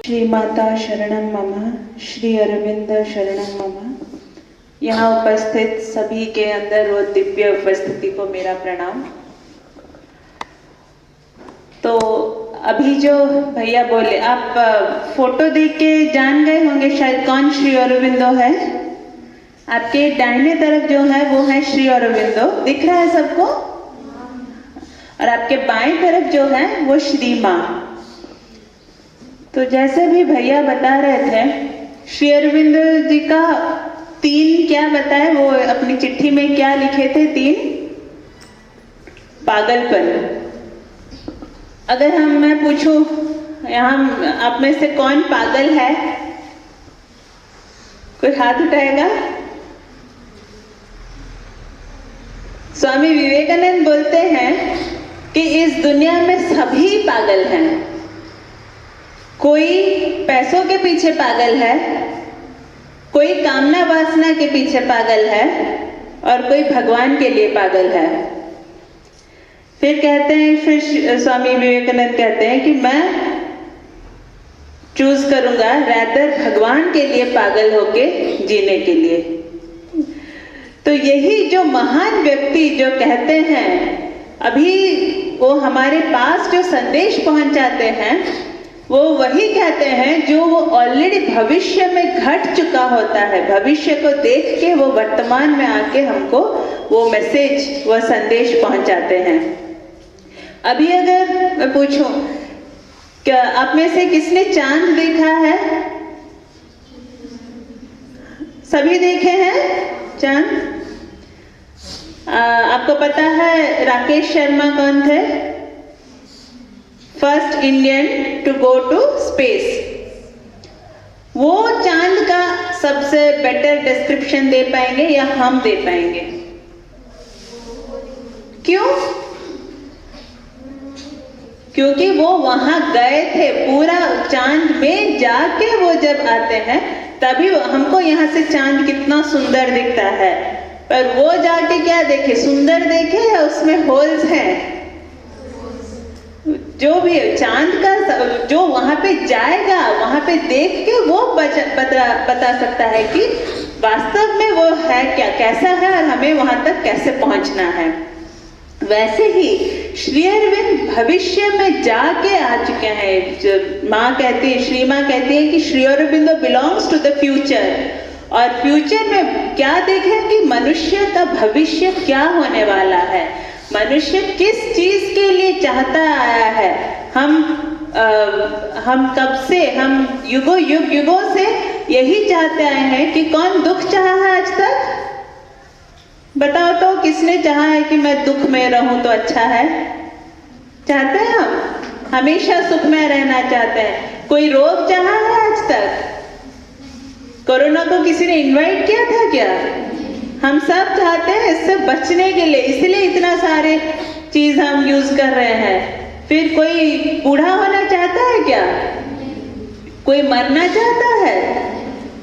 श्री माता शरणम मम, श्री अरविंद शरणम मम। यहाँ उपस्थित सभी के अंदर वो दिव्य उपस्थिति को मेरा प्रणाम। तो अभी जो भैया बोले, आप फोटो देख के जान गए होंगे शायद कौन श्री अरविंदो है। आपके दाहिने तरफ जो है वो है श्री अरविंदो, दिख रहा है सबको। और आपके बाएं तरफ जो है वो श्री माँ। तो जैसे भी भैया बता रहे थे, श्री अरविंद जी का 3 क्या बताए, वो अपनी चिट्ठी में क्या लिखे थे, 3 पागलपन। अगर मैं पूछूं यहाँ आप में से कौन पागल है, कोई हाथ उठाएगा। स्वामी विवेकानंद बोलते हैं कि इस दुनिया में सभी पागल हैं। कोई पैसों के पीछे पागल है, कोई कामना वासना के पीछे पागल है, और कोई भगवान के लिए पागल है। फिर कहते हैं, फिर स्वामी विवेकानंद कहते हैं कि मैं चूज करूंगा रैदर भगवान के लिए पागल होके जीने के लिए। तो यही जो महान व्यक्ति जो कहते हैं, अभी वो हमारे पास जो संदेश पहुंचाते हैं, वो वही कहते हैं जो वो ऑलरेडी भविष्य में घट चुका होता है। भविष्य को देख के वो वर्तमान में आके हमको वो मैसेज, वो संदेश पहुंचाते हैं। अभी अगर मैं पूछूं, क्या आप में से किसने चांद देखा है? सभी देखे हैं चांद? आपको पता है राकेश शर्मा कौन थे? First Indian to go to space. वो चांद का सबसे बेटर डिस्क्रिप्शन दे पाएंगे या हम दे पाएंगे? क्यों? क्योंकि वो वहां गए थे, पूरा चांद में जाके वो जब आते हैं तभी हमको यहाँ से चांद कितना सुंदर दिखता है, पर वो जाके क्या देखे, सुंदर देखे या उसमें होल्स हैं? जो भी चांद का जो वहां पे जाएगा, वहां पे देख के वो बता सकता है कि वास्तव में वो है क्या, कैसा है, और हमें वहां तक कैसे पहुंचना है। वैसे ही श्री अरविंद भविष्य में जाके आ चुके हैं। माँ कहती है, श्री माँ कहती है कि Shri Aurobindo belongs to the future. और फ्यूचर में क्या देखें कि मनुष्य का भविष्य क्या होने वाला है, मनुष्य किस चीज के लिए चाहता आया है। हम कब से, हम युगों से यही चाहते आए हैं कि कौन दुख चाहा है आज तक? बताओ तो, किसने चाहा है कि मैं दुख में रहूं तो अच्छा है? चाहते हैं हम हमेशा सुख में रहना चाहते हैं। कोई रोग चाहा है आज तक? कोरोना को किसी ने इनवाइट किया था क्या? हम सब चाहते हैं इससे बचने के लिए, इसलिए इतना सारे चीज हम यूज कर रहे हैं। फिर कोई बूढ़ा होना चाहता है क्या? कोई मरना चाहता है?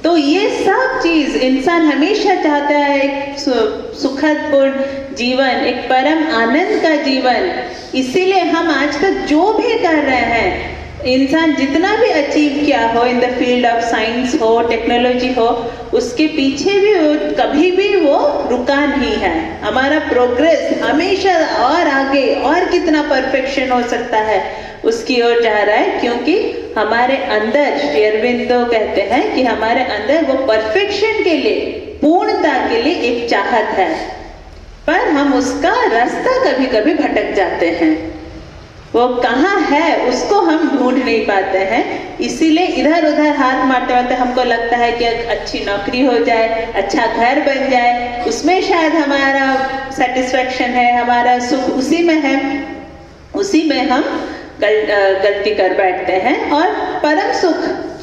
तो ये सब चीज इंसान हमेशा चाहता है, एक सुखदपूर्ण जीवन, एक परम आनंद का जीवन। इसीलिए हम आज तक जो भी कर रहे हैं, इंसान जितना भी अचीव किया हो in the field of science हो, टेक्नोलॉजी हो, उसके पीछे भी कभी भी वो रुका नहीं है। हमारा प्रोग्रेस हमेशा और आगे, और कितना परफेक्शन हो सकता है उसकी ओर जा रहा है। क्योंकि हमारे अंदर, श्री अरविंदो कहते हैं कि हमारे अंदर वो परफेक्शन के लिए, पूर्णता के लिए एक चाहत है, पर हम उसका रास्ता कभी कभी भटक जाते हैं। वो कहाँ है उसको हम ढूंढ नहीं पाते हैं। इसीलिए इधर उधर हाथ मारते मारते हमको लगता है कि अच्छी नौकरी हो जाए, अच्छा घर बन जाए, उसमें शायद हमारा सेटिस्फेक्शन है, हमारा सुख उसी में है। उसी में हम गलती कर बैठते हैं, और परम सुख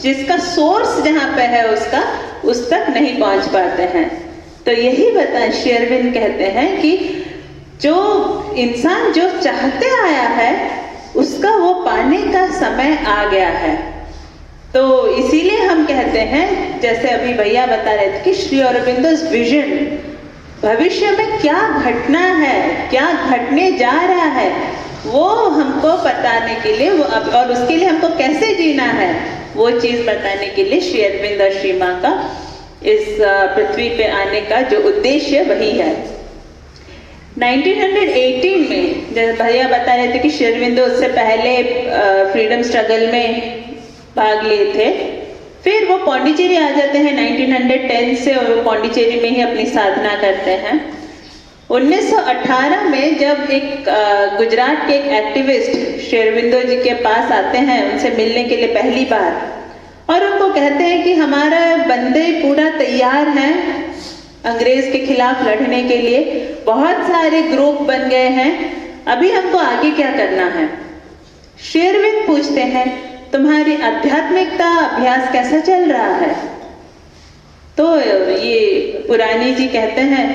जिसका सोर्स जहाँ पे है उसका, उस तक नहीं पहुंच पाते हैं। तो यही बता श्री अरविंद कहते हैं कि जो इंसान जो चाहते आया है उसका वो पाने का समय आ गया है। तो इसीलिए हम कहते हैं, जैसे अभी भैया बता रहे थे कि श्री अरविंदो's विजन, भविष्य में क्या घटना है, क्या घटने जा रहा है, वो हमको बताने के लिए, वो और उसके लिए हमको कैसे जीना है, वो चीज बताने के लिए श्री अरविंद और श्री मां का इस पृथ्वी पे आने का जो उद्देश्य वही है। 1918 में जब भैया बता रहे थे कि श्री अरविंदो उससे पहले फ्रीडम स्ट्रगल में भाग लिए थे, फिर वो पौंडीचेरी आ जाते हैं 1910 से, और वो पौंडीचेरी में ही अपनी साधना करते हैं। 1918 में जब एक गुजरात के एक एक्टिविस्ट श्री अरविंदो जी के पास आते हैं उनसे मिलने के लिए पहली बार, और उनको कहते हैं कि हमारा बंदे पूरा तैयार हैं अंग्रेज के खिलाफ लड़ने के लिए, बहुत सारे ग्रुप बन गए हैं, अभी हमको आगे क्या करना है। श्री अरविंद पूछते हैं तुम्हारी आध्यात्मिकता अभ्यास कैसा चल रहा है। तो ये पुरानी जी कहते हैं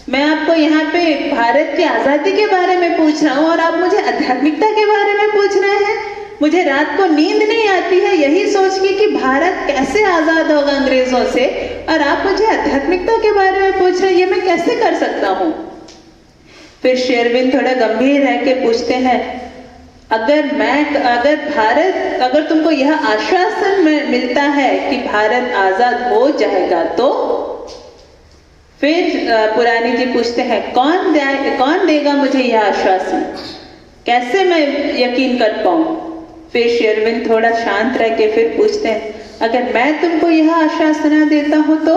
मैं आपको यहाँ पे भारत की आजादी के बारे में पूछ रहा हूँ और आप मुझे आध्यात्मिकता के बारे में पूछ रहे हैं। मुझे रात को नींद नहीं आती है यही सोच के कि भारत कैसे आजाद होगा अंग्रेजों से, और आप मुझे आध्यात्मिकता के बारे में पूछ रहे हैं, ये मैं कैसे कर सकता हूँ। फिर श्री अरविंद थोड़ा गंभीर रह के पूछते हैं अगर तुमको यह आश्वासन मिलता है कि भारत आजाद हो जाएगा तो। फिर पुरानी जी पूछते हैं कौन देगा मुझे यह आश्वासन, कैसे मैं यकीन कर पाऊं। फिर श्री अरविंद थोड़ा शांत रह के फिर पूछते हैं अगर मैं तुमको यह आश्वासन देता हूं तो।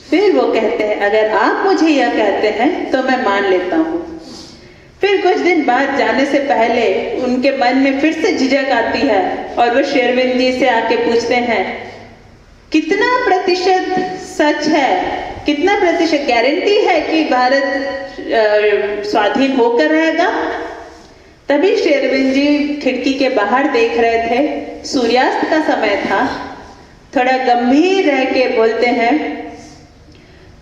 फिर वो कहते हैं अगर आप मुझे यह कहते हैं तो मैं मान लेता हूं। फिर कुछ दिन बाद जाने से पहले उनके मन में फिर से झिझक आती है और वो श्री अरविंद जी से आके पूछते हैं कितना प्रतिशत सच है, कितना प्रतिशत गारंटी है कि भारत स्वाधीन होकर रहेगा। तभी श्री अरविंद जी खिड़की के बाहर देख रहे थे, सूर्यास्त का समय था, थोड़ा गंभीर रह के बोलते हैं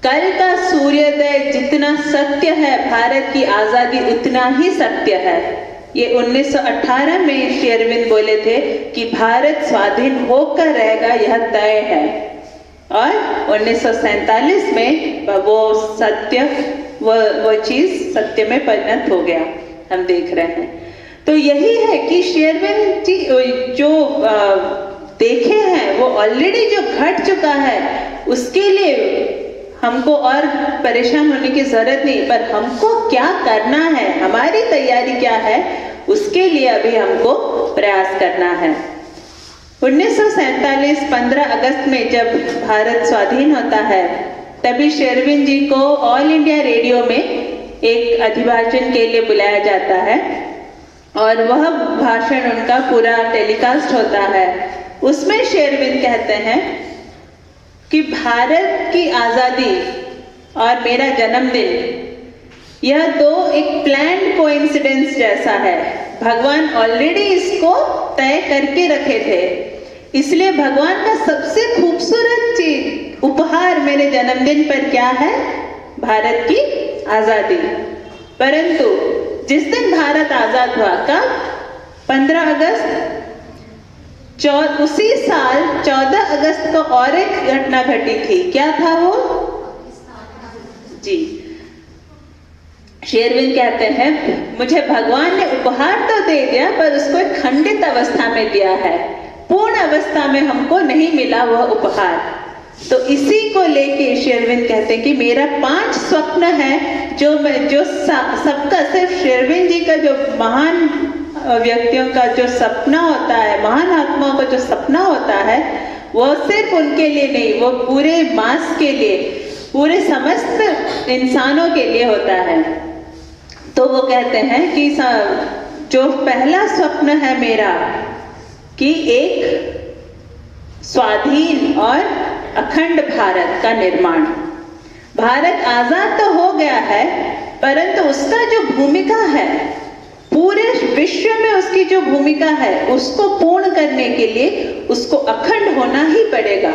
कल का सूर्योदय जितना सत्य है भारत की आजादी उतना ही सत्य है। ये 1918 में श्री अरविंद बोले थे कि भारत स्वाधीन होकर रहेगा, यह तय है। और 1947 में वो सत्य वो चीज सत्य में परिणत हो गया, हम देख रहे हैं। तो यही है कि श्री अरविंद जी जो देखे हैं वो ऑलरेडी जो घट चुका है उसके लिए हमको और परेशान होने की जरूरत नहीं, पर हमको क्या करना है, हमारी तैयारी क्या है, उसके लिए अभी हमको प्रयास करना है। 1947 15 अगस्त में जब भारत स्वाधीन होता है तभी श्री अरविंद जी को ऑल इंडिया रेडियो में एक अभिभाषण के लिए बुलाया जाता है और वह भाषण उनका पूरा टेलीकास्ट होता है। उसमें श्री अरविंद कहते हैं कि भारत की आजादी और मेरा जन्मदिन यह दो एक प्लान्ड कोइंसिडेंस जैसा है। भगवान ऑलरेडी इसको तय करके रखे थे, इसलिए भगवान का सबसे खूबसूरत चीज उपहार मेरे जन्मदिन पर क्या है, भारत की आजादी। परंतु जिस दिन भारत आजाद हुआ, कब, 15 अगस्त, उसी साल 14 अगस्त को और एक घटना घटी थी। क्या था वो जी? श्री अरविंद कहते हैं मुझे भगवान ने उपहार तो दे दिया पर उसको एक खंडित अवस्था में दिया है, पूर्ण अवस्था में हमको नहीं मिला वह उपहार। तो इसी को लेके श्री अरविंद कहते हैं कि मेरा 5 स्वप्न है जो सबका, सिर्फ श्री अरविंद जी का जो महान व्यक्तियों का जो सपना होता है, महान आत्माओं का जो सपना होता है, वो सिर्फ उनके लिए नहीं, वो पूरे मास के लिए, पूरे समस्त इंसानों के लिए होता है। तो वो कहते हैं कि जो पहला स्वप्न है मेरा कि एक स्वाधीन और अखंड भारत का निर्माण। भारत आजाद तो हो गया है परंतु उसका जो भूमिका है पूरे विश्व में, उसकी जो भूमिका है उसको पूर्ण करने के लिए उसको अखंड होना ही पड़ेगा।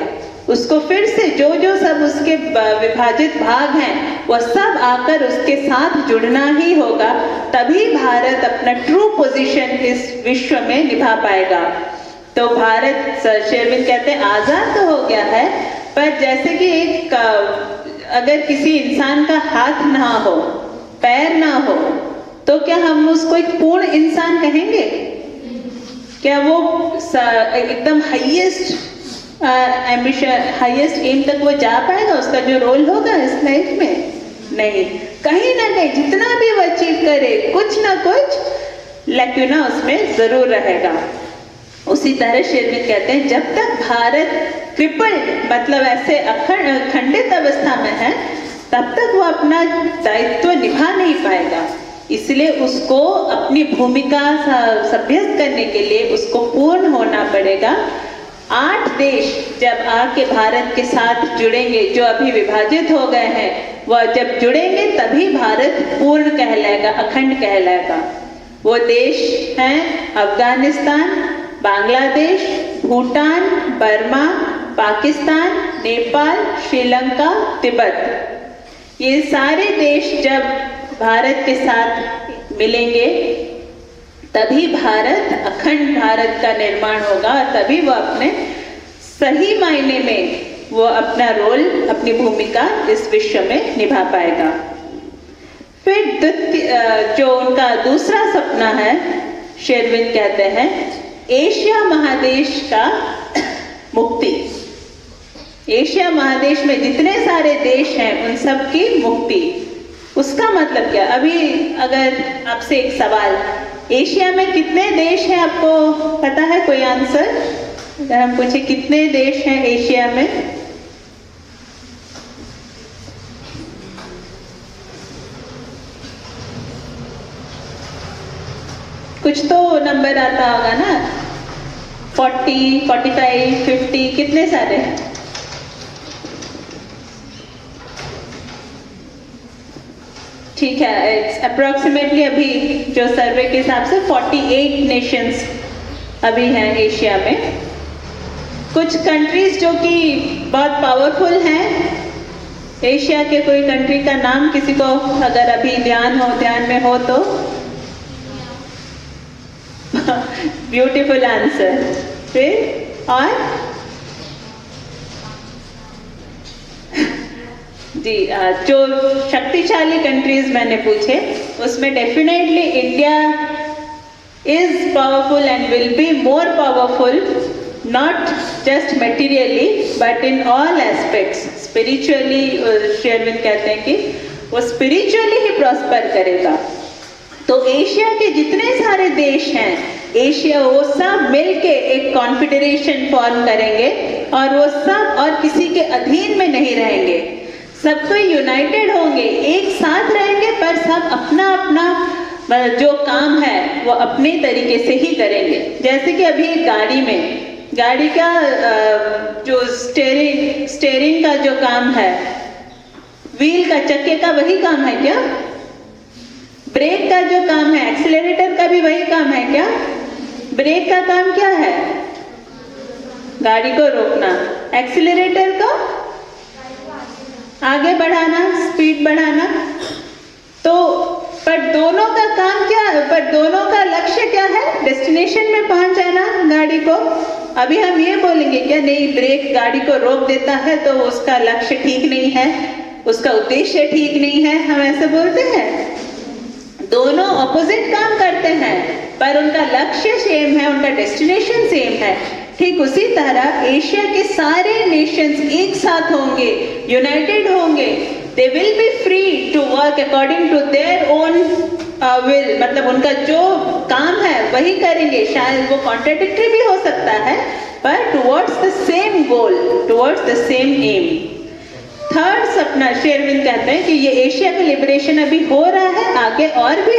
उसको फिर से जो सब उसके विभाजित भाग हैं वह सब आकर उसके साथ जुड़ना ही होगा, तभी भारत अपना ट्रू पोजीशन इस विश्व में निभा पाएगा। तो भारत, श्री अरविंद कहते हैं आजाद तो हो गया है, पर जैसे कि एक अगर किसी इंसान का हाथ ना हो, पैर ना हो, तो क्या हम उसको एक पूर्ण इंसान कहेंगे? क्या वो एकदम हाईएस्ट एम्बिशन, हाईएस्ट एम तक वो जा पाएगा? उसका जो रोल होगा इस लाइफ में, नहीं, कहीं ना कहीं जितना भी वो अचीव करे, कुछ ना कुछ लैक्यूना उसमें जरूर रहेगा। उसी तरह शेरविन कहते हैं जब तक भारत क्रिपल्ड, मतलब ऐसे खंडित अवस्था में है, तब तक वो अपना दायित्व निभा नहीं पाएगा। इसलिए उसको अपनी भूमिका सभ्यस्त करने के लिए उसको पूर्ण होना पड़ेगा। 8 देश जब आके भारत के साथ जुड़ेंगे, जो अभी विभाजित हो गए हैं, वह जब जुड़ेंगे तभी भारत पूर्ण कहलाएगा, अखंड कहलाएगा। वो देश हैं अफगानिस्तान, बांग्लादेश, भूटान, बर्मा, पाकिस्तान, नेपाल, श्रीलंका, तिब्बत। ये सारे देश जब भारत के साथ मिलेंगे तभी भारत, अखंड भारत का निर्माण होगा, और तभी वो अपने सही मायने में वो अपना रोल, अपनी भूमिका इस विश्व में निभा पाएगा। फिर जो उनका दूसरा सपना है, शेरविन कहते हैं एशिया महादेश का मुक्ति। एशिया महादेश में जितने सारे देश हैं उन सब की मुक्ति। उसका मतलब क्या? अभी अगर आपसे एक सवाल, एशिया में कितने देश हैं, आपको पता है कोई आंसर? अगर हम पूछे कितने देश हैं एशिया में? कुछ तो नंबर आता होगा ना, 40, 45, 50, कितने सारे हैं? ठीक है, अप्रोक्सीमेटली अभी जो सर्वे के हिसाब से 48 नेशंस अभी हैं एशिया में। कुछ कंट्रीज जो कि बहुत पावरफुल हैं, एशिया के कोई कंट्री का नाम किसी को अगर अभी ध्यान में हो तो? Beautiful answer. फिर और जी, जो शक्तिशाली कंट्रीज मैंने पूछे उसमें definitely India is powerful and will be more powerful, not just materially but in all aspects. Spiritually शेरविन कहते हैं कि वो स्पिरिचुअली ही प्रॉस्पर करेगा। तो एशिया के जितने सारे देश हैं, एशिया वो सब मिलके एक कॉन्फेडरेशन फॉर्म करेंगे और वो सब और किसी के अधीन में नहीं रहेंगे, सबको यूनाइटेड होंगे, एक साथ रहेंगे, पर सब अपना अपना जो काम है वो अपने तरीके से ही करेंगे। जैसे कि अभी एक गाड़ी का जो स्टेयरिंग का जो काम है, व्हील का, चक्के का वही काम है क्या? ब्रेक का जो काम है, एक्सीलरेटर का भी वही काम है क्या? ब्रेक का काम क्या है? गाड़ी को रोकना। एक्सीलरेटर का आगे बढ़ाना, स्पीड बढ़ाना। तो पर दोनों का काम क्या है? पर दोनों का लक्ष्य क्या है? डेस्टिनेशन में पहुंच जाना गाड़ी को। अभी हम ये बोलेंगे क्या? नहीं, ब्रेक गाड़ी को रोक देता है तो उसका लक्ष्य ठीक नहीं है, उसका उद्देश्य ठीक नहीं है, हम ऐसे बोलते हैं? दोनों ऑपोजिट काम करते हैं पर उनका लक्ष्य सेम है, उनका डेस्टिनेशन सेम है। ठीक उसी तरह एशिया के सारे नेशंस एक साथ होंगे, यूनाइटेड होंगे। They will be free to work according to their own will, मतलब उनका जो काम है वही करेंगे। शायद वो कॉन्ट्राडिक्टरी भी हो सकता है पर towards the same goal, towards the same aim. Third सपना शेरविन कहते हैं कि ये एशिया का लिबरेशन अभी हो रहा है, आगे और भी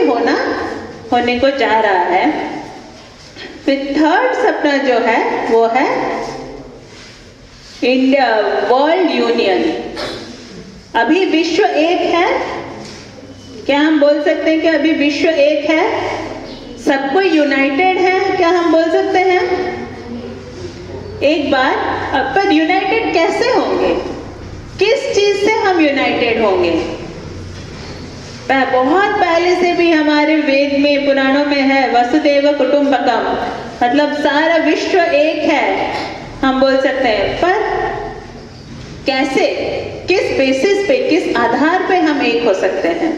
होने को जा रहा है। फिर थर्ड सपना जो है वो है इंडिया वर्ल्ड यूनियन। अभी विश्व एक है, क्या हम बोल सकते हैं कि अभी विश्व एक है? सब कोई यूनाइटेड है, क्या हम बोल सकते हैं? एक बार, पर यूनाइटेड कैसे होंगे? किस चीज से हम यूनाइटेड होंगे? बहुत पहले से भी हमारे वेद में, पुराणों में है वसुदेव कुटुंबकम, मतलब सारा विश्व एक है, हम बोल सकते हैं। पर कैसे, किस बेसिस पे, किस आधार पे हम एक हो सकते हैं?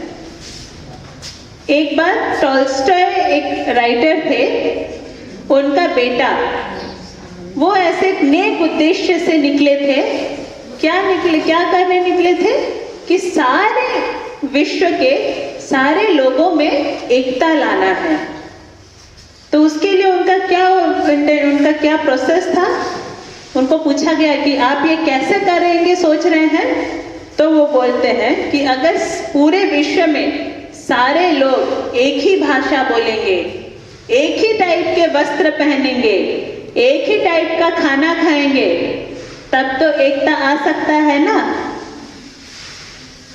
एक बार टॉल्स्टॉय एक राइटर थे, उनका बेटा, वो ऐसे नेक उद्देश्य से निकले थे। क्या करने निकले थे कि सारे विश्व के सारे लोगों में एकता लाना है। तो उसके लिए उनका क्या प्रोसेस था? उनको पूछा गया कि आप ये कैसे करेंगे सोच रहे हैं? तो वो बोलते हैं कि अगर पूरे विश्व में सारे लोग एक ही भाषा बोलेंगे, एक ही टाइप के वस्त्र पहनेंगे, एक ही टाइप का खाना खाएंगे, तब तो एकता आ सकता है ना।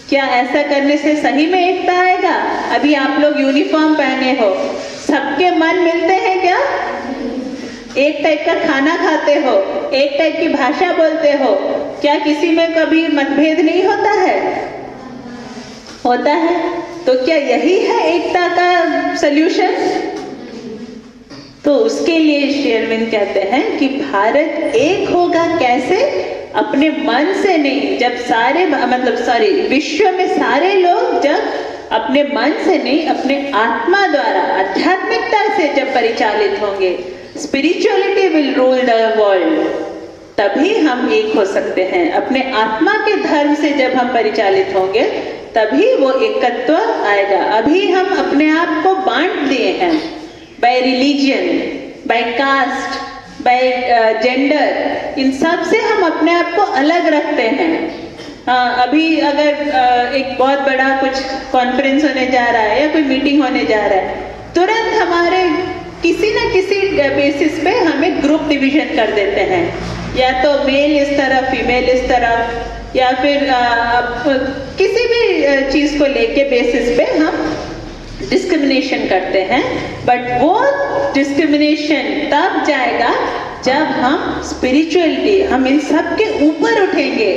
क्या ऐसा करने से सही में एकता आएगा? अभी आप लोग यूनिफॉर्म पहने हो, सबके मन मिलते हैं क्या? एक टाइप का खाना खाते हो, एक टाइप की भाषा बोलते हो, क्या किसी में कभी मतभेद नहीं होता है? होता है। तो क्या यही है एकता का सल्यूशन? तो उसके लिए श्री अरविंद कहते हैं कि भारत एक होगा कैसे? अपने मन से नहीं, जब विश्व में सारे लोग जब अपने मन से नहीं, अपने आत्मा द्वारा, आध्यात्मिकता से जब परिचालित होंगे, spirituality will rule the world, तभी हम एक हो सकते हैं। अपने आत्मा के धर्म से जब हम परिचालित होंगे, तभी वो एकत्व आएगा। अभी हम अपने आप को बांट दिए हैं by religion, by caste, by gender, इन सब से हम अपने आप को अलग रखते हैं। अभी अगर एक बहुत बड़ा कुछ कॉन्फ्रेंस होने जा रहा है या कोई मीटिंग होने जा रहा है, तुरंत हमारे किसी न किसी बेसिस पे हमें ग्रुप डिवीजन कर देते हैं, या तो मेल इस तरफ, फीमेल इस तरफ, या फिर किसी भी चीज को लेके बेसिस पे हम डिस्क्रिमिनेशन करते हैं। बट वो डिस्क्रिमिनेशन तब जाएगा जब हम स्पिरिचुअलिटी, हम इन सब के ऊपर उठेंगे,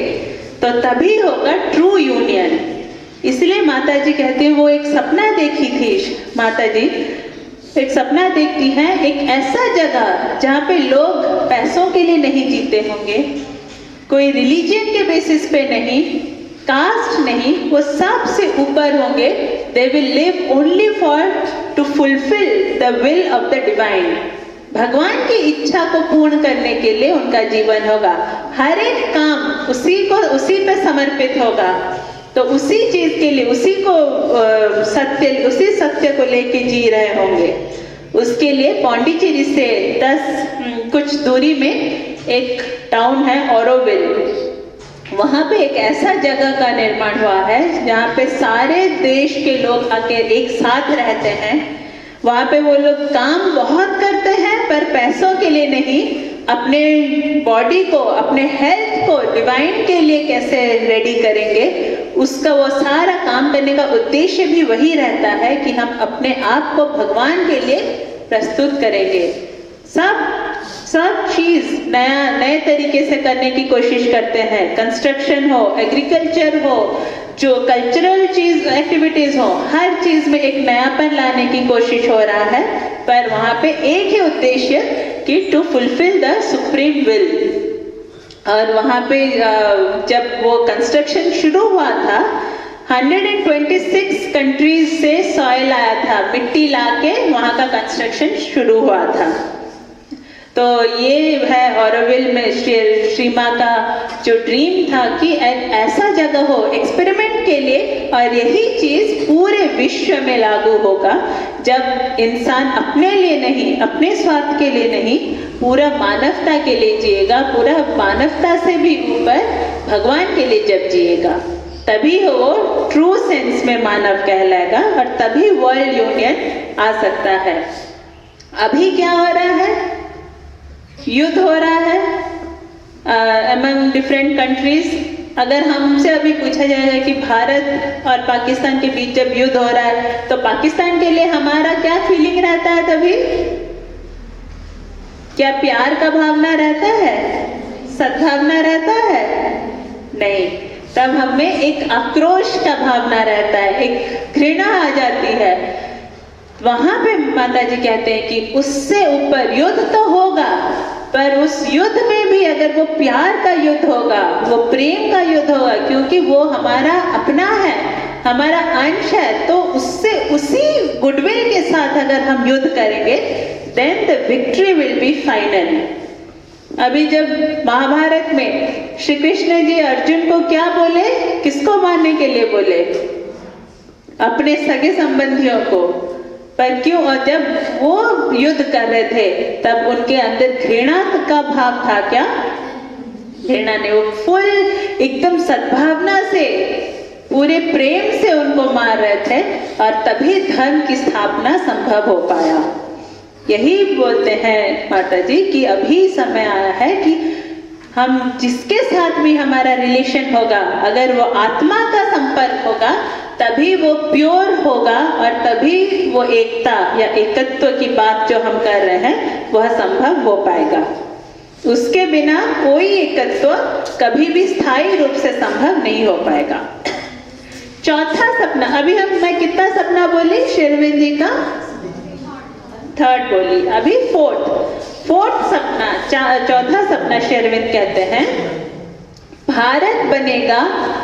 तो तभी होगा ट्रू यूनियन। इसलिए माता जी कहती हैं, वो एक सपना देखी थी माता जी, एक सपना देखती हैं, एक ऐसा जगह जहाँ पे लोग पैसों के लिए नहीं जीते होंगे, कोई रिलीजन के बेसिस पे नहीं, कास्ट नहीं, वो सबसे ऊपर होंगे। They will live only for to fulfil the will of the divine. भगवान की इच्छा को पूर्ण करने के लिए उनका जीवन होगा। हर एक काम उसी पे समर्पित होगा। तो उसी चीज के लिए, उसी सत्य को लेके जी रहे होंगे। उसके लिए पौंडीचेरी से 10 कुछ दूरी में एक टाउन है ऑरोविल, वहां पे एक ऐसा जगह का निर्माण हुआ है जहाँ पे सारे देश के लोग आके एक साथ रहते हैं। वहां पे वो लोग काम बहुत करते हैं, पर पैसों के लिए नहीं, अपने बॉडी को, अपने हेल्थ को डिवाइन के लिए कैसे रेडी करेंगे, उसका वो सारा काम करने का उद्देश्य भी वही रहता है कि हम अपने आप को भगवान के लिए प्रस्तुत करेंगे। सब चीज नए तरीके से करने की कोशिश करते हैं। कंस्ट्रक्शन हो, एग्रीकल्चर हो, जो कल्चरल चीज एक्टिविटीज हो, हर चीज में एक नयापन लाने की कोशिश हो रहा है, पर वहां पे एक ही उद्देश्य कि to fulfil the supreme will. और वहां पे जब वो कंस्ट्रक्शन शुरू हुआ था, 126 कंट्रीज से सॉइल आया था, मिट्टी लाके वहां का कंस्ट्रक्शन शुरू हुआ था। तो ये है ऑरोविल में श्री माँ का जो ड्रीम था कि एक ऐसा जगह हो एक्सपेरिमेंट के लिए, और यही चीज पूरे विश्व में लागू होगा जब इंसान अपने लिए नहीं, अपने स्वार्थ के लिए नहीं, पूरा मानवता के लिए जिएगा, पूरा मानवता से भी ऊपर भगवान के लिए जब जिएगा, तभी वो ट्रू सेंस में मानव कहलाएगा, और तभी वर्ल्ड यूनियन आ सकता है। अभी क्या हो रहा है? युद्ध हो रहा है अमंग डिफरेंट कंट्रीज। अगर हमसे अभी पूछा जाएगा कि भारत और पाकिस्तान के बीच जब युद्ध हो रहा है, तो पाकिस्तान के लिए हमारा क्या फीलिंग रहता है? तभी क्या प्यार का भावना रहता है? सद्भावना रहता है? नहीं, तब हमें एक आक्रोश का भावना रहता है, एक घृणा आ जाती है। वहां पे माता जी कहते हैं कि उससे ऊपर युद्ध तो होगा, पर उस युद्ध में भी अगर वो प्यार का युद्ध होगा, वो प्रेम का युद्ध होगा, क्योंकि वो हमारा अपना है, हमारा अंश है, तो उससे उसी गुडविल के साथ साथ अगर हम युद्ध करेंगे, then the victory will be final. अभी जब महाभारत में श्री कृष्ण जी अर्जुन को क्या बोले, किसको मारने के लिए बोले? अपने सगे संबंधियों को। पर क्यों? और जब वो युद्ध कर रहे थे तब उनके अंदर घृणा का भाव था क्या? घृणा नहीं, वो फुल एकदम सद्भावना से, पूरे प्रेम से उनको मार रहे थे, और तभी धर्म की स्थापना संभव हो पाया। यही बोलते हैं माता जी कि अभी समय आया है कि हम जिसके साथ भी हमारा रिलेशन होगा, अगर वो आत्मा का संपर्क होगा, तभी वो प्योर होगा और तभी वो एकता या एकत्व की बात जो हम कर रहे हैं वह संभव हो पाएगा। उसके बिना कोई एकत्व कभी भी स्थायी रूप से संभव नहीं हो पाएगा। चौथा सपना, अभी मैं कितना सपना बोली शेरविन जी का? थर्ड बोली, अभी फोर्थ सपना, चौथा सपना शेरविन कहते हैं भारत बनेगा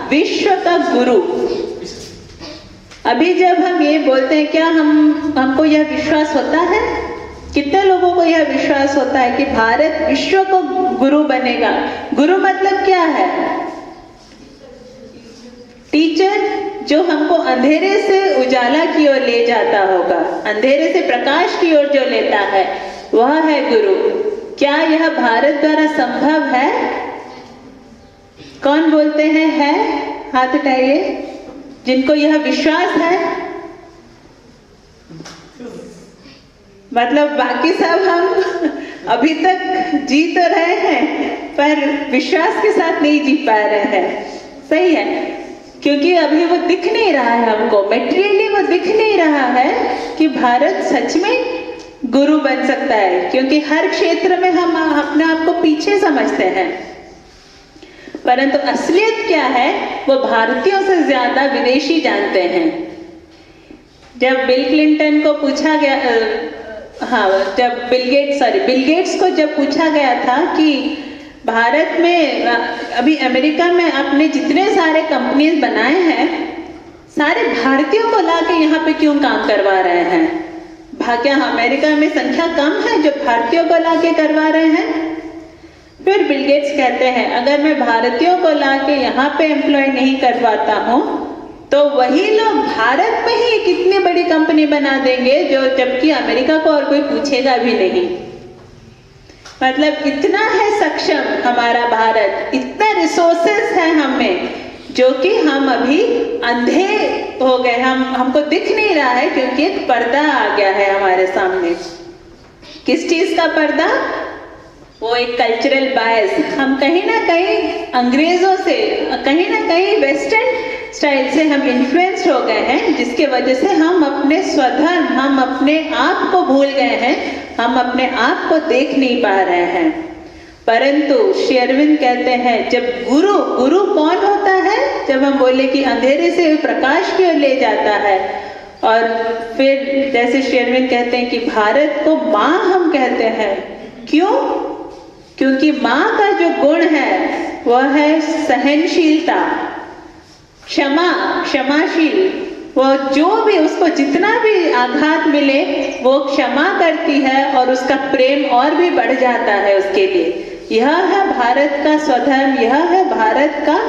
विश्व का गुरु। अभी जब हम ये बोलते हैं, क्या हमको यह विश्वास होता है? कितने लोगों को यह विश्वास होता है कि भारत विश्व को गुरु बनेगा? गुरु मतलब क्या है? टीचर जो हमको अंधेरे से उजाला की ओर ले जाता होगा, अंधेरे से प्रकाश की ओर जो लेता है, वह है गुरु। क्या यह भारत द्वारा संभव है? कौन बोलते हैं है? हाथ उठाइए जिनको यह विश्वास है। मतलब बाकी सब हम अभी तक जी तो रहे हैं पर विश्वास के साथ नहीं जी पा रहे हैं। सही है, क्योंकि अभी वो दिख नहीं रहा है हमको, मेटेरियली वो दिख नहीं रहा है कि भारत सच में गुरु बन सकता है, क्योंकि हर क्षेत्र में हम अपने आप को पीछे समझते हैं। परंतु असलियत क्या है वो भारतीयों से ज्यादा विदेशी जानते हैं। जब बिल क्लिंटन को पूछा गया, जब बिल गेट्स को जब पूछा गया था कि भारत में अभी अमेरिका में आपने जितने सारे कंपनीज बनाए हैं, सारे भारतीयों को लाके यहाँ पे क्यों काम करवा रहे हैं? क्या अमेरिका में संख्या कम है जो भारतीयों को लाके करवा रहे हैं? फिर बिल गेट्स कहते हैं अगर मैं भारतीयों को लाके यहाँ पे एम्प्लॉय नहीं करवाता हूँ तो वही लोग भारत में ही कितनी बड़ी कंपनी बना देंगे, जो जबकि अमेरिका को और कोई पूछेगा भी नहीं। मतलब इतना है सक्षम हमारा भारत, इतना रिसोर्सेस है हमें, जो कि हम अभी अंधे हो गए, हमको दिख नहीं रहा है क्योंकि एक पर्दा आ गया है हमारे सामने। किस चीज का पर्दा? वो एक कल्चरल बायस। हम कहीं ना कहीं अंग्रेजों से, कहीं ना कहीं वेस्टर्न स्टाइल से हम इन्फ्लुएंस हो गए हैं, जिसके वजह से हम अपने स्वधर्म, हम अपने आप को भूल गए हैं, हम अपने आप को देख नहीं पा रहे हैं। परंतु श्री अरविंद कहते हैं जब गुरु कौन होता है? जब हम बोले कि अंधेरे से प्रकाश की ओर ले जाता है। और फिर जैसे श्री अरविंद कहते हैं कि भारत को माँ हम कहते हैं। क्यों? क्योंकि माँ का जो गुण है वह है सहनशीलता, क्षमाशील। वो जो भी, उसको जितना भी आघात मिले वो क्षमा करती है और उसका प्रेम और भी बढ़ जाता है उसके लिए। यह है भारत का स्वधर्म, यह है भारत का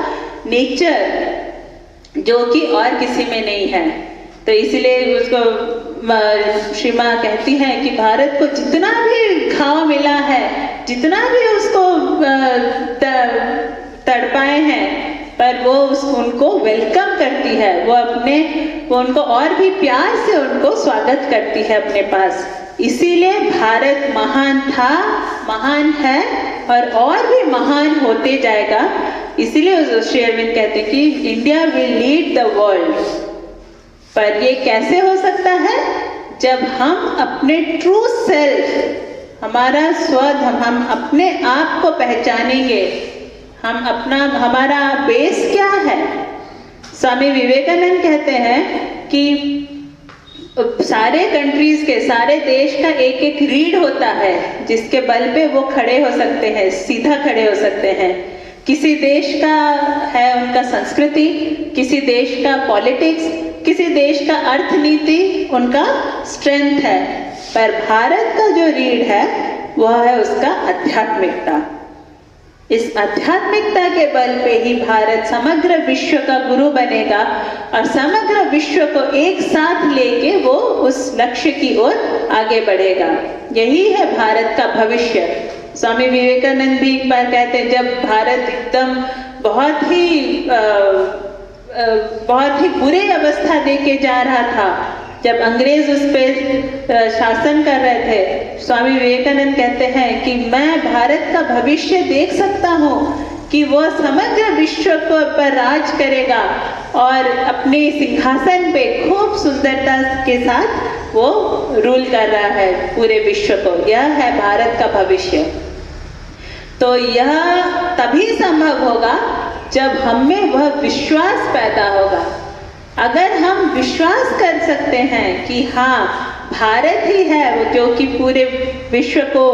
नेचर, जो कि और किसी में नहीं है। तो इसलिए उसको श्री माँ कहती हैं कि भारत को जितना भी घाव मिला है, जितना भी उसको तड़पाए हैं, पर वो उनको वेलकम करती है, वो उनको और भी प्यार से उनको स्वागत करती है अपने पास। इसीलिए भारत महान था, महान है और भी महान होते जाएगा। इसीलिए श्री अरविंद कहते हैं कि India will lead the world. पर ये कैसे हो सकता है? जब हम अपने ट्रू सेल्फ, हमारा स्वधर्म, हम अपने आप को पहचानेंगे। हमारा बेस क्या है? स्वामी विवेकानंद कहते हैं कि सारे कंट्रीज के, सारे देश का एक एक रीढ़ होता है जिसके बल पे वो खड़े हो सकते हैं, सीधा खड़े हो सकते हैं। किसी देश का है उनका संस्कृति, किसी देश का पॉलिटिक्स, किसी देश का अर्थनीति उनका स्ट्रेंथ है, पर भारत का जो रीढ़ है वह है उसका आध्यात्मिकता। इस आध्यात्मिकता के बल पे ही भारत समग्र विश्व का गुरु बनेगा और समग्र विश्व को एक साथ लेके वो उस लक्ष्य की ओर आगे बढ़ेगा। यही है भारत का भविष्य। स्वामी विवेकानंद भी एक बार कहते हैं, जब भारत एकदम बहुत ही बुरे अवस्था देके जा रहा था, जब अंग्रेज उस पर शासन कर रहे थे, स्वामी विवेकानंद कहते हैं कि मैं भारत का भविष्य देख सकता हूँ कि वो समग्र विश्व पर राज करेगा और अपने सिंहासन पे खूब सुंदरता के साथ वो रूल कर रहा है पूरे विश्व को। यह है भारत का भविष्य। तो यह तभी संभव होगा जब हम में वह विश्वास पैदा होगा। अगर हम विश्वास कर सकते हैं कि हाँ, भारत ही है वो जो कि पूरे विश्व को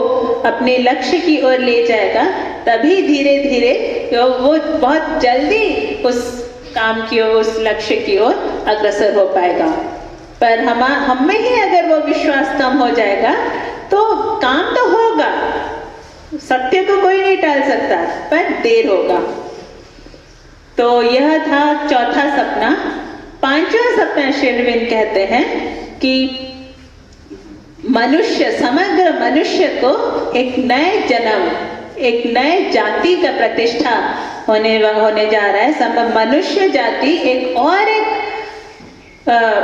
अपने लक्ष्य की ओर ले जाएगा, तभी धीरे धीरे वो बहुत जल्दी उस काम की ओर, उस लक्ष्य की ओर अग्रसर हो पाएगा। पर हम में ही अगर वो विश्वास कम हो जाएगा तो काम तो होगा, सत्य को कोई नहीं टाल सकता, पर देर होगा। तो यह था चौथा सपना। पांचवा सपना श्री अरविंद कहते हैं कि मनुष्य, समग्र मनुष्य को एक नए जन्म, एक नए जाति का प्रतिष्ठा होने जा रहा है। मनुष्य जाति एक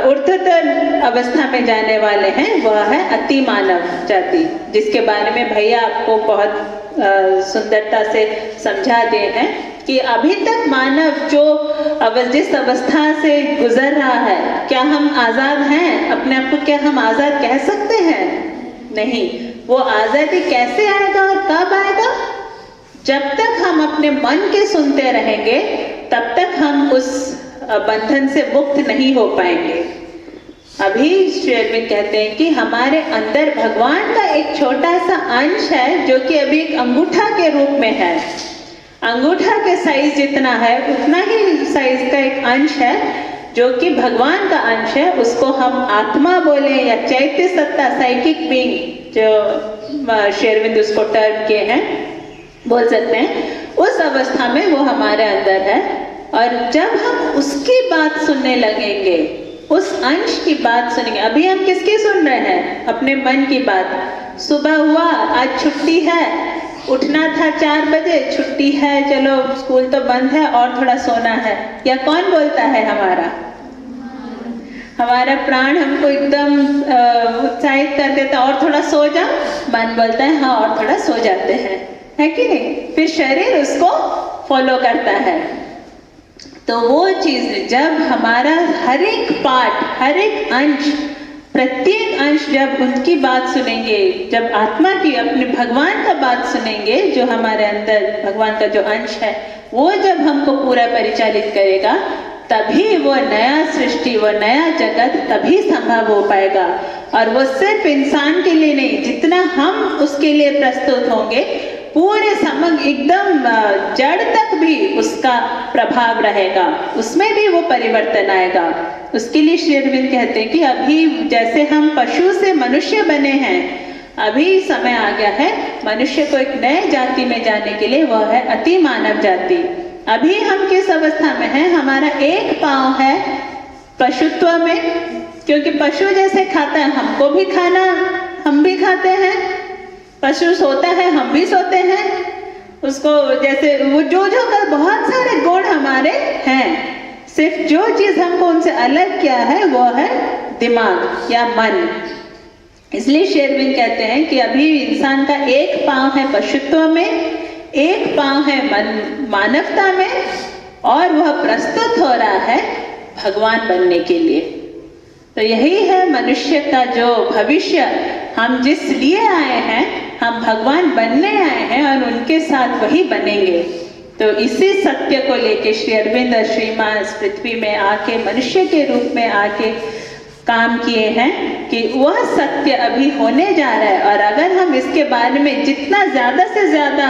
ऊर्ध्वतन अवस्था में जाने वाले हैं, वह है अति मानव जाति, जिसके बारे में भैया आपको बहुत सुंदरता से समझा दिए हैं कि अभी तक मानव जो जिस अवस्था से गुजर रहा है, क्या हम आजाद हैं? अपने आप को क्या हम आजाद कह सकते हैं? नहीं। वो आजादी कैसे आएगा और कब आएगा? जब तक हम अपने मन के सुनते रहेंगे तब तक हम उस बंधन से मुक्त नहीं हो पाएंगे। अभी श्री अरविंद कहते हैं कि हमारे अंदर भगवान का एक छोटा सा अंश है जो कि अभी एक अंगूठा के रूप में है। अंगूठा के साइज जितना है उतना ही साइज का एक अंश है जो कि भगवान का अंश है। उसको हम आत्मा बोले या चैत्य सत्ता, साइकिक बीइंग, जो श्री अरविंद उसको टर्म किए हैं, बोल सकते हैं। उस अवस्था में वो हमारे अंदर है और जब हम उसकी बात सुनने लगेंगे, उस अंश की बात सुनेंगे। अभी हम किसकी सुन रहे हैं? अपने मन की बात। सुबह हुआ, आज छुट्टी है, उठना था 4 बजे, छुट्टी है, चलो स्कूल तो बंद है और थोड़ा सोना है। या कौन बोलता है? हमारा प्राण हमको एकदम उत्साहित कर देता है, और थोड़ा सो जा। मन बोलता है हाँ, और थोड़ा सो जाते हैं, है कि नहीं? फिर शरीर उसको फॉलो करता है। तो वो चीज, जब हमारा हर एक पार्ट, हर एक अंश, प्रत्येक अंश जब उनकी बात सुनेंगे, जब आत्मा की, अपने भगवान का बात सुनेंगे, जो हमारे अंदर भगवान का जो अंश है, वो जब हमको पूरा परिचालित करेगा, तभी वो नया सृष्टि, वो नया जगत तभी संभव हो पाएगा। और वो सिर्फ इंसान के लिए नहीं, जितना हम उसके लिए प्रस्तुत होंगे, पूरे समग्र एकदम जड़ तक भी उसका प्रभाव रहेगा, उसमें भी वो परिवर्तन आएगा। उसके लिए श्री अरविंद कहते हैं कि अभी जैसे हम पशु से मनुष्य बने हैं, अभी समय आ गया है मनुष्य को एक नए जाति में जाने के लिए, वह है अति मानव जाति। अभी हम किस अवस्था में हैं? हमारा एक पांव है पशुत्व में, क्योंकि पशु जैसे खाता है, हमको भी खाना, हम भी खाते हैं। पशु सोता है, हम भी सोते हैं। उसको जैसे वो जो कर बहुत सारे गुण हमारे हैं, सिर्फ जो चीज हमको उनसे अलग किया है वो है दिमाग या मन। इसलिए श्री अरविंद कहते हैं कि अभी इंसान का एक पांव है पशुत्व में, एक पांव है मानवता में, और वह प्रस्तुत हो रहा है भगवान बनने के लिए। तो यही है मनुष्य का जो भविष्य, हम जिस लिए आए हैं, हम भगवान बनने आए हैं और उनके साथ वही बनेंगे। तो इसी सत्य को लेके श्री अरविंद और श्री मां इस पृथ्वी में आके, मनुष्य के रूप में आके काम किए हैं कि वह सत्य अभी होने जा रहा है। और अगर हम इसके बारे में जितना ज्यादा से ज्यादा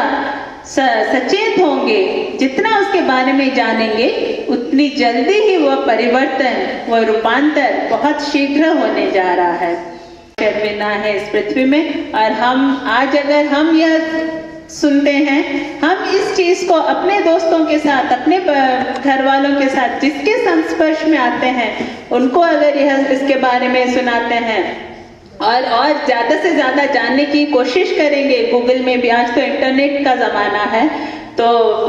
सचेत होंगे, जितना उसके बारे में जानेंगे, उतनी जल्दी ही वह परिवर्तन, वह रूपांतर बहुत शीघ्र होने जा रहा है। बिना है इस पृथ्वी में, और हम आज अगर हम यह सुनते हैं, हम इस चीज को अपने दोस्तों के साथ, अपने घर वालों के साथ जिसके संस्पर्श में आते हैं, उनको अगर यह इसके बारे में सुनाते हैं और ज्यादा से ज्यादा जानने की कोशिश करेंगे, गूगल में भी आज तो इंटरनेट का जमाना है, तो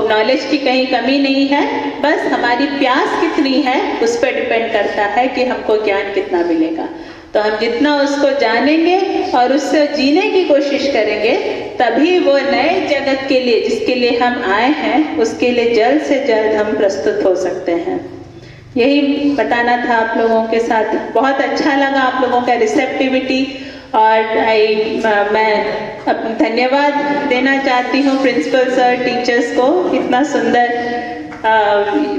नॉलेज की कहीं कमी नहीं है, बस हमारी प्यास कितनी है उस पर डिपेंड करता है कि हमको ज्ञान कितना मिलेगा। तो हम जितना उसको जानेंगे और उससे जीने की कोशिश करेंगे, तभी वो नए जगत के लिए जिसके लिए हम आए हैं, उसके लिए जल्द से जल्द हम प्रस्तुत हो सकते हैं। यही बताना था आप लोगों के साथ। बहुत अच्छा लगा आप लोगों का रिसेप्टिविटी, और मैं धन्यवाद देना चाहती हूँ प्रिंसिपल सर, टीचर्स को इतना सुंदर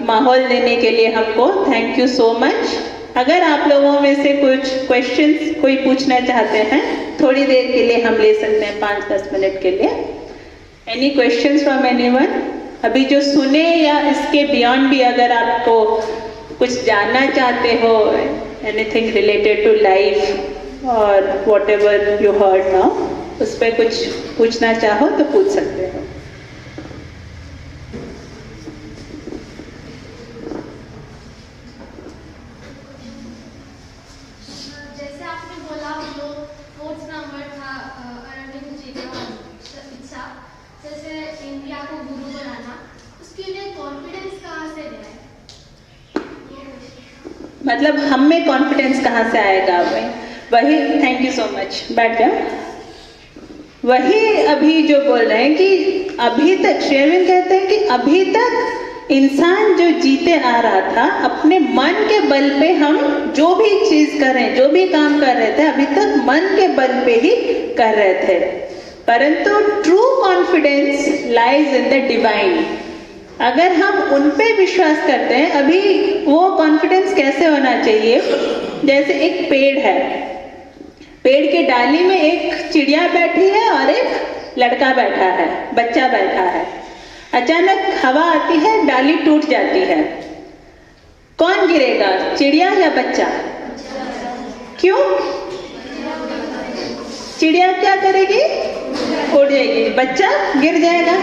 माहौल देने के लिए हमको। Thank you so much. अगर आप लोगों में से कुछ क्वेश्चंस कोई पूछना चाहते हैं, थोड़ी देर के लिए हम ले सकते हैं, 5-10 मिनट के लिए। Any questions from anyone? अभी जो सुने या इसके बियॉन्ड भी अगर आपको कुछ जानना चाहते हो, एनीथिंग रिलेटेड टू लाइफ और what ever you heard now, उस पर कुछ पूछना चाहो तो पूछ सकते हो। मतलब हम में कॉन्फिडेंस कहाँ से आएगा? वही, थैंक यू सो मच, बैठ जाओ। वही अभी जो बोल रहे हैं कि अभी तक श्री अरविंद कहते हैं कि अभी तक इंसान जो जीते आ रहा था, अपने मन के बल पे हम जो भी चीज कर रहे हैं, जो भी काम कर रहे थे, अभी तक मन के बल पे ही कर रहे थे। परंतु true confidence lies in the divine. अगर हम उन पे विश्वास करते हैं, अभी वो कॉन्फिडेंस कैसे होना चाहिए? जैसे एक पेड़ है, पेड़ के डाली में एक चिड़िया बैठी है और एक लड़का बैठा है, बच्चा बैठा है। अचानक हवा आती है, डाली टूट जाती है, कौन गिरेगा, चिड़िया या बच्चा? क्यों? चिड़िया क्या करेगी? उड़ जाएगी, बच्चा गिर जाएगा।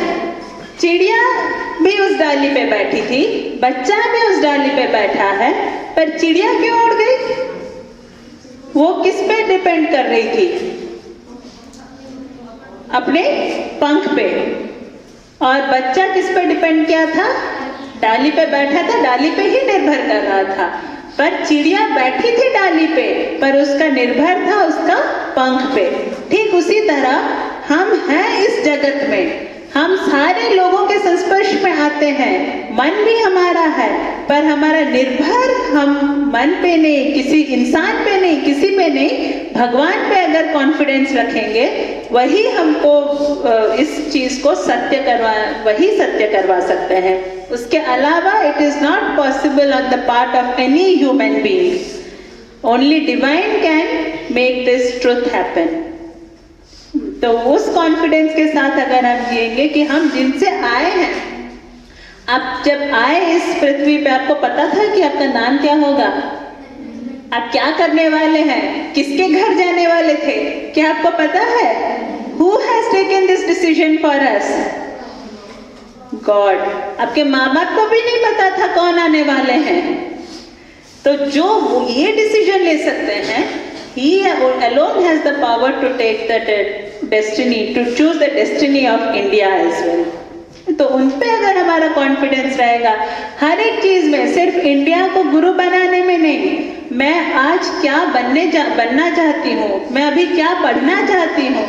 चिड़िया भी उस डाली पे बैठी थी, बच्चा भी उस डाली पे बैठा है, पर चिड़िया क्यों उड़ गई? वो किस पे डिपेंड कर रही थी? अपने पंख पे। और बच्चा किस पे डिपेंड किया था? डाली पे बैठा था, डाली पे ही निर्भर कर रहा था। पर चिड़िया बैठी थी डाली पे, पर उसका निर्भर था उसका पंख पे। ठीक उसी तरह हम हैं इस जगत में, हम सारे लोगों के संस्पर्श में आते हैं, मन भी हमारा है, पर हमारा निर्भर हम मन पे नहीं, किसी इंसान पे नहीं, किसी पे नहीं, भगवान पे अगर कॉन्फिडेंस रखेंगे, वही हमको इस चीज को वही सत्य करवा सकते हैं। उसके अलावा it is not possible on the part of any human being. Only divine can make this truth happen. तो उस कॉन्फिडेंस के साथ अगर हम जिएंगे कि हम जिनसे आए हैं, आप जब आए इस पृथ्वी पे, आपको पता था कि आपका नाम क्या होगा, आप क्या करने वाले हैं, किसके घर जाने वाले थे, क्या आपको पता है? Who has taken this decision for us? God। आपके माँ बाप को भी नहीं पता था कौन आने वाले हैं। तो जो ये डिसीजन ले सकते हैं, He alone has the power to take the destiny, to choose the destiny of India as well। तो उन पे अगर हमारा कॉन्फिडेंस रहेगा, हर एक चीज में, सिर्फ इंडिया को गुरु बनाने में नहीं, मैं आज क्या बनना चाहती हूँ, मैं अभी क्या पढ़ना चाहती हूँ,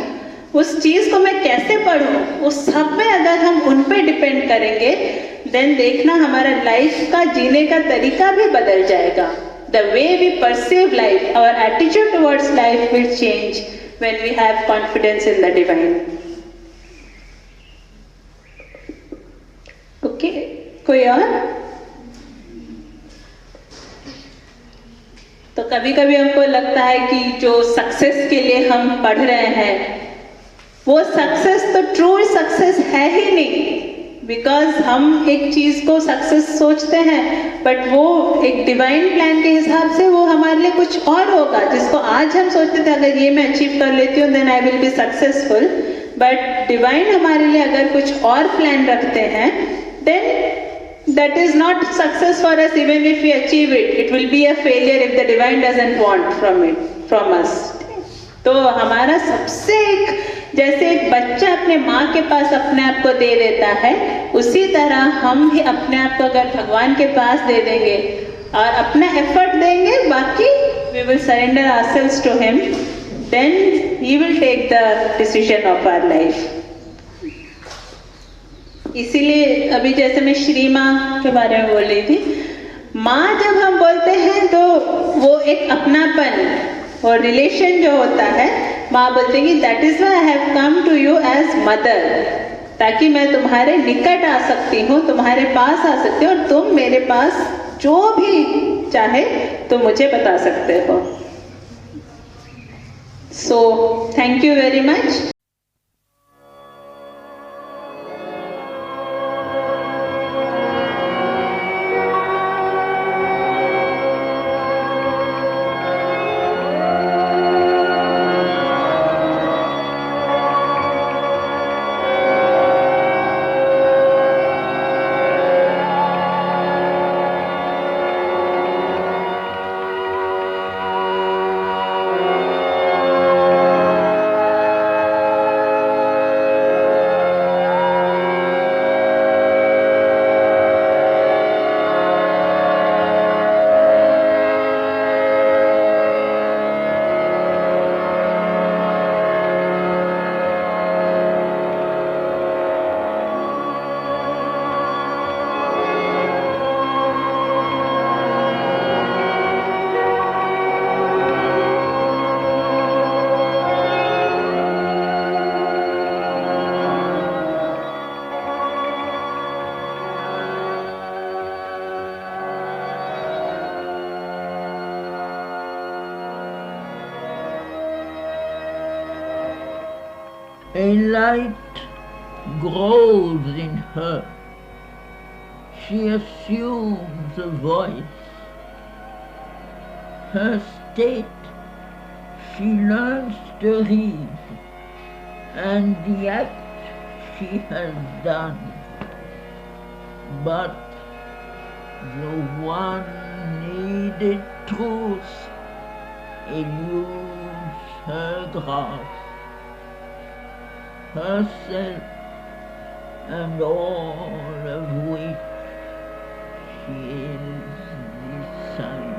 उस चीज को मैं कैसे पढ़ूँ, उस सब में अगर हम उन पे डिपेंड करेंगे, देन देखना हमारा लाइफ का जीने का तरीका भी बदल जाएगा। The way we perceive life, our attitude towards life will change when we have confidence in the divine। Okay, कोई और? तो कभी कभी हमको लगता है कि जो सक्सेस के लिए हम पढ़ रहे हैं, वो सक्सेस तो ट्रू सक्सेस है ही नहीं, बिकॉज हम एक चीज को सक्सेस सोचते हैं बट वो एक डिवाइन प्लान के हिसाब से वो हमारे लिए कुछ और होगा, जिसको आज हम सोचते थे अगर ये मैं अचीव कर लेती हूँ then I will be successful, but divine हमारे लिए अगर कुछ और प्लान रखते हैं then that is not success for us even if we achieve it, it will be a failure if the divine doesn't want from us. तो हमारा सबसे एक जैसे एक बच्चा अपने माँ के पास अपने आप को दे देता है, उसी तरह हम भी अपने आप को अगर भगवान के पास दे देंगे और अपना एफर्ट देंगे, बाकी we will surrender ourselves to him, then he will take the decision of our life. इसीलिए अभी जैसे मैं श्री माँ के बारे में बोल रही थी, माँ जब हम बोलते हैं तो वो एक अपनापन और रिलेशन जो होता है, माँ बोलते हैं कि that is why I have come to you as mother, ताकि मैं तुम्हारे निकट आ सकती हूँ, तुम्हारे पास आ सकती हूँ और तुम मेरे पास जो भी चाहे तो मुझे बता सकते हो। So thank you very much. A light grows in her. She assumes a voice. Her state she learns to read, and the act she has done. But the one needed truth eludes her grasp. Herself and all of which she is the sign.